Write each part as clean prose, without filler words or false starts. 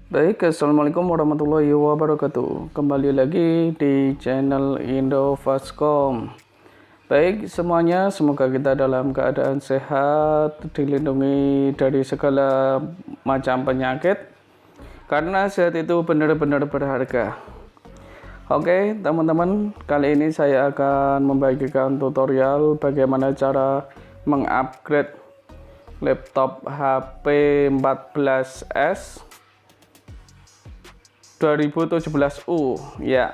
Baik, assalamualaikum warahmatullahi wabarakatuh. Kembali lagi di channel Indofastcom. Baik semuanya, semoga kita dalam keadaan sehat, dilindungi dari segala macam penyakit, karena sehat itu benar-benar berharga. Oke teman-teman, kali ini saya akan membagikan tutorial bagaimana cara mengupgrade laptop HP 14S 2017U ya.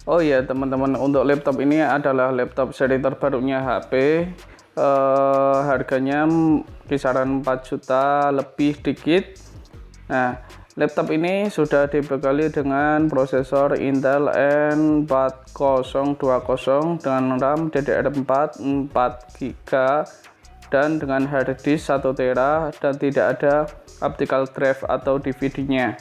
Oh ya teman-teman, untuk laptop ini adalah laptop seri terbarunya HP. Harganya kisaran 4 juta lebih dikit. Nah, laptop ini sudah dibekali dengan prosesor Intel N4020 dengan RAM DDR4 4GB dan dengan harddisk 1 TB dan tidak ada optical drive atau DVD-nya.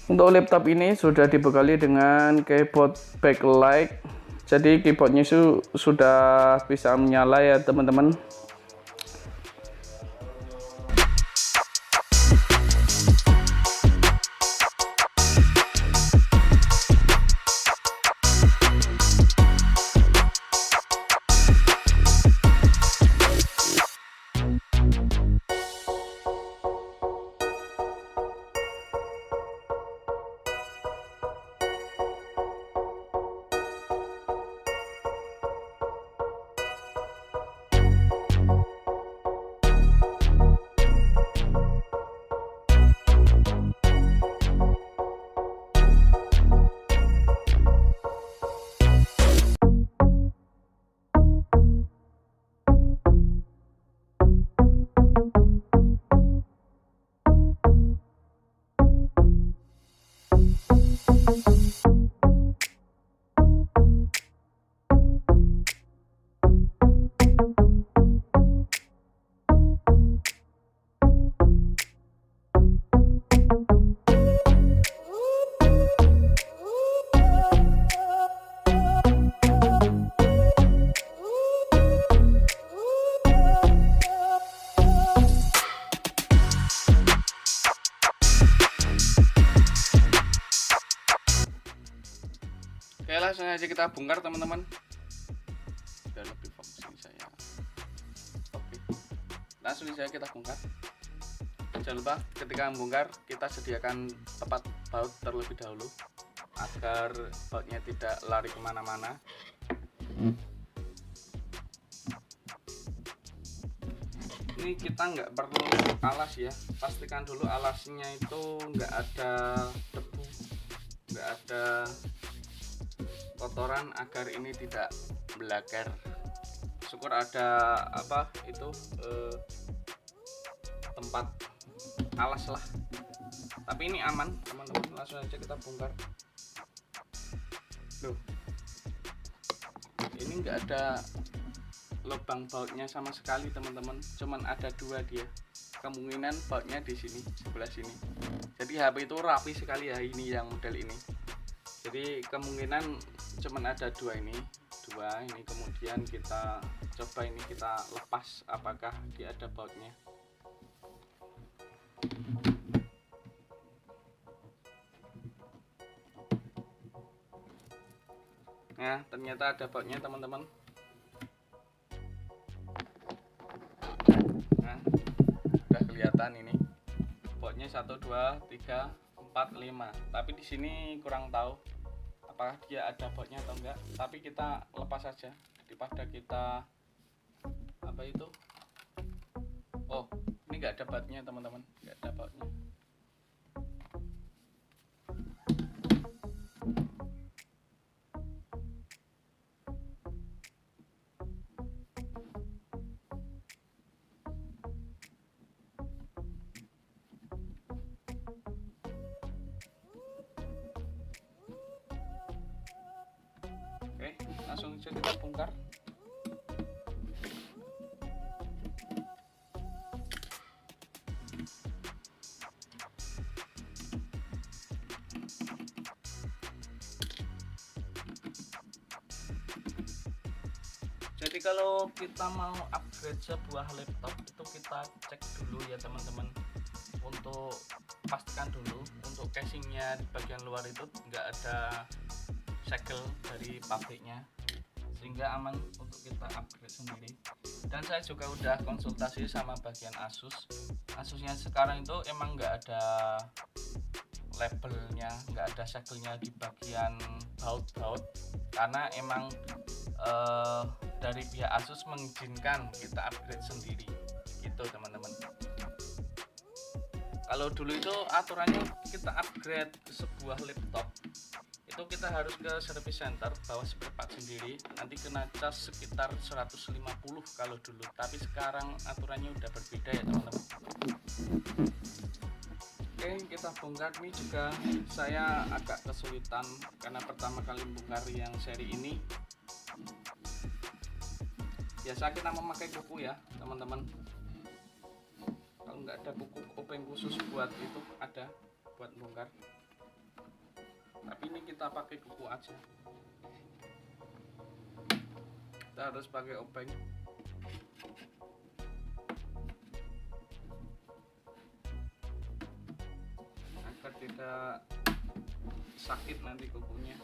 Untuk laptop ini sudah dibekali dengan keyboard backlight, jadi keyboardnya sudah bisa menyala ya teman-teman. Oke, langsung aja kita bongkar teman-teman. Udah lebih fokus saya. Oke, langsung saja kita bongkar. Jangan lupa ketika membongkar kita sediakan tempat baut terlebih dahulu agar bautnya tidak lari kemana-mana. Ini kita nggak perlu alas ya, pastikan dulu alasnya itu nggak ada debu, nggak ada kotoran agar ini tidak belaker. Syukur ada tempat alas lah, tapi ini aman teman-teman. Langsung aja kita bongkar. Loh, ini nggak ada lubang bautnya sama sekali teman-teman, cuman ada dua dia. Kemungkinan bautnya di sini, sebelah sini. Jadi HP itu rapi sekali ya, ini yang model ini. Jadi kemungkinan cuman ada dua ini. Kemudian kita coba ini, kita lepas apakah dia ada bautnya. Nah, ternyata ada bautnya teman-teman. Nah, udah kelihatan ini bautnya 1 2 3 4 5, tapi di sini kurang tahu apakah dia ada bautnya atau enggak, tapi kita lepas saja daripada kita oh, ini enggak ada bautnya teman-teman, enggak ada bautnya. Oke, langsung saja kita bongkar. Jadi kalau kita mau upgrade sebuah laptop itu kita cek dulu ya teman-teman, untuk pastikan dulu untuk casingnya di bagian luar itu nggak ada segel dari pabriknya, sehingga aman untuk kita upgrade sendiri. Dan saya juga udah konsultasi sama bagian Asusnya sekarang itu emang nggak ada labelnya, nggak ada segelnya di bagian baut-baut, karena emang dari pihak Asus mengizinkan kita upgrade sendiri gitu teman-teman. Kalau dulu itu aturannya kita upgrade sebuah laptop itu kita harus ke service center bawa spare part sendiri, nanti kena cas sekitar 150 kalau dulu, tapi sekarang aturannya udah berbeda ya teman-teman. Oke, kita bongkar. Ini juga saya agak kesulitan karena pertama kali bongkar yang seri ini. Biasa kita memakai kuku ya teman-teman, kalau nggak ada buku obeng khusus buat itu, ada buat bongkar, tapi ini kita pakai kuku aja. Kita harus pakai obeng agar tidak sakit nanti kukunya.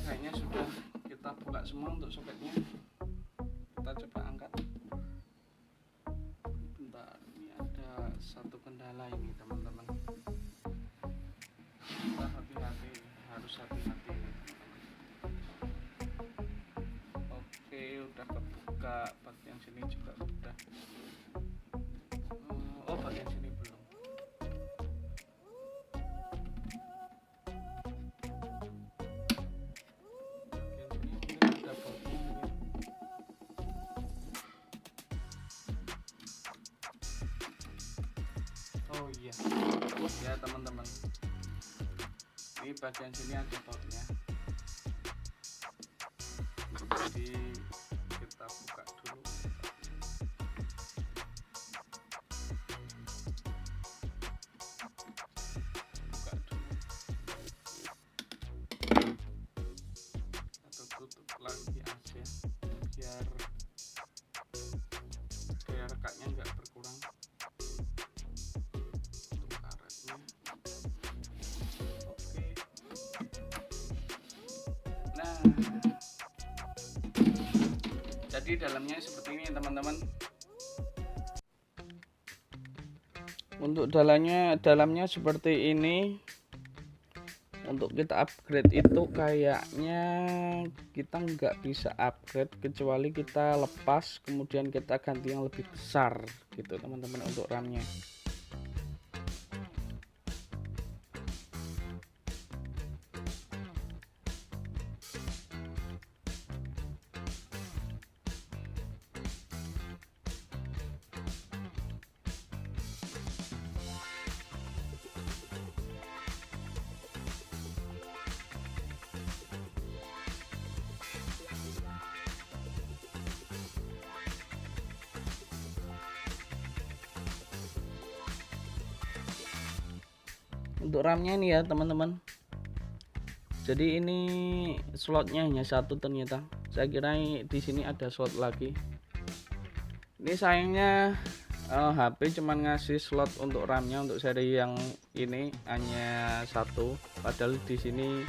Kayaknya sudah kita buka semua untuk soketnya. Kita coba angkat. Bentar, ini ada satu kendala ini teman-teman. Kita hati-hati, harus hati-hati ini teman-teman. Oke, udah kebuka, bagian sini juga udah. Oh, bagian sini belum. Oh iya ya teman-teman, ini bagian sini ada bautnya, jadi kita buka dulu. Buka dulu, atau tutup lagi aja biar daya rekatnya nggak berkurang. Nah, jadi dalamnya seperti ini teman-teman. Untuk dalamnya seperti ini. Untuk kita upgrade itu kayaknya kita nggak bisa upgrade kecuali kita lepas kemudian kita ganti yang lebih besar gitu teman-teman untuk RAM-nya. Untuk RAM-nya ini ya teman-teman, jadi ini slotnya hanya satu ternyata. Saya kira di sini ada slot lagi. Ini sayangnya HP cuman ngasih slot untuk RAM-nya untuk seri yang ini hanya satu, padahal di sini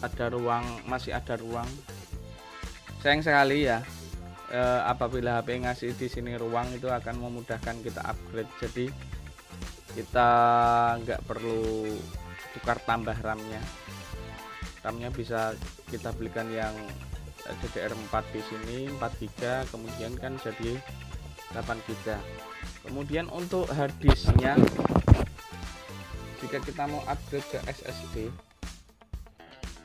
ada ruang, masih ada ruang. Sayang sekali ya, apabila HP ngasih di sini ruang itu akan memudahkan kita upgrade, jadi kita nggak perlu tukar tambah RAM-nya. RAM-nya bisa kita belikan yang DDR4 di sini 4 GB, kemudian kan jadi 8 GB. Kemudian untuk harddisknya, jika kita mau upgrade ke SSD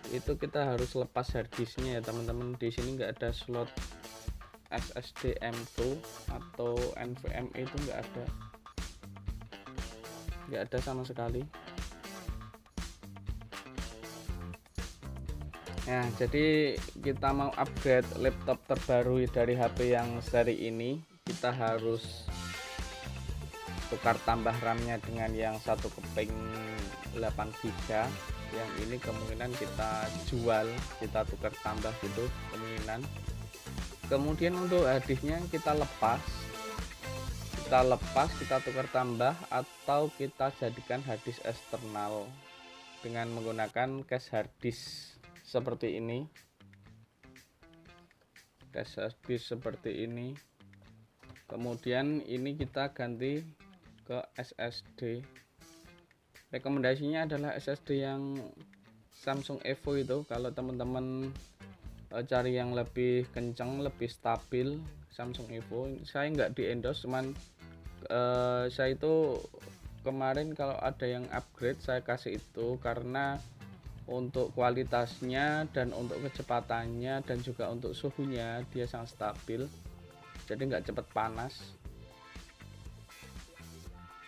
itu kita harus lepas harddisknya ya teman-teman. Di sini nggak ada slot SSD M2 atau NVMe, itu nggak ada sama sekali. Nah, jadi kita mau upgrade laptop terbaru dari HP yang seri ini, kita harus tukar tambah RAM-nya dengan yang 1 keping 8 GB, yang ini kemungkinan kita jual, kita tukar tambah gitu kemungkinan. Kemudian untuk harddisknya kita lepas, kita tukar tambah atau kita jadikan harddisk eksternal dengan menggunakan case harddisk seperti ini. Case harddisk seperti ini. Kemudian ini kita ganti ke SSD. Rekomendasinya adalah SSD yang Samsung Evo itu. Kalau teman-teman cari yang lebih kencang, lebih stabil, Samsung Evo. Saya nggak di endorse, cuman saya itu kemarin kalau ada yang upgrade saya kasih itu karena untuk kualitasnya dan untuk kecepatannya dan juga untuk suhunya dia sangat stabil, jadi nggak cepat panas.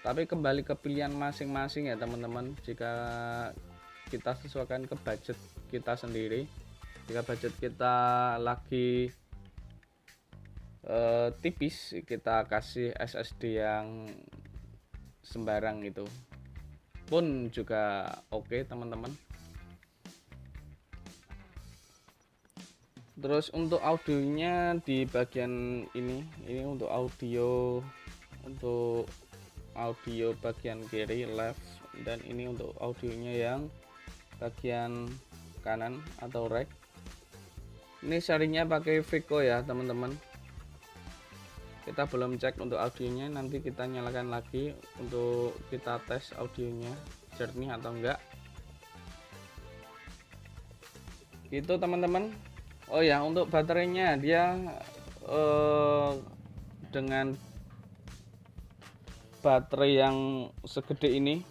Tapi kembali ke pilihan masing-masing ya teman-teman, jika kita sesuaikan ke budget kita sendiri. Jika budget kita lagi tipis, kita kasih SSD yang sembarang itu pun juga oke teman-teman. Terus untuk audionya di bagian ini untuk audio bagian kiri left, dan ini untuk audionya yang bagian kanan atau rack. Ini serinya pakai Vico ya teman-teman. Kita belum cek untuk audionya, nanti kita nyalakan lagi untuk kita tes audionya jernih atau enggak. Itu teman-teman. Oh ya, untuk baterainya dia dengan baterai yang segede ini,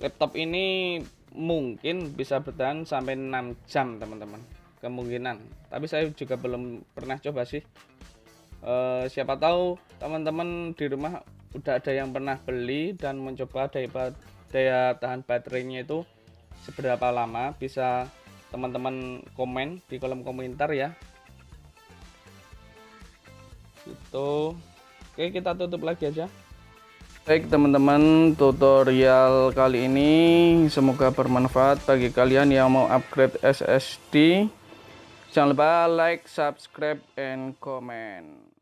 laptop ini mungkin bisa bertahan sampai 6 jam teman-teman, kemungkinan. Tapi saya juga belum pernah coba sih. Siapa tahu teman-teman di rumah udah ada yang pernah beli dan mencoba daya tahan baterainya itu seberapa lama, bisa teman-teman komen di kolom komentar ya. Itu oke, kita tutup lagi aja. Baik teman-teman, tutorial kali ini semoga bermanfaat bagi kalian yang mau upgrade SSD. Jangan lupa like, subscribe, and comment.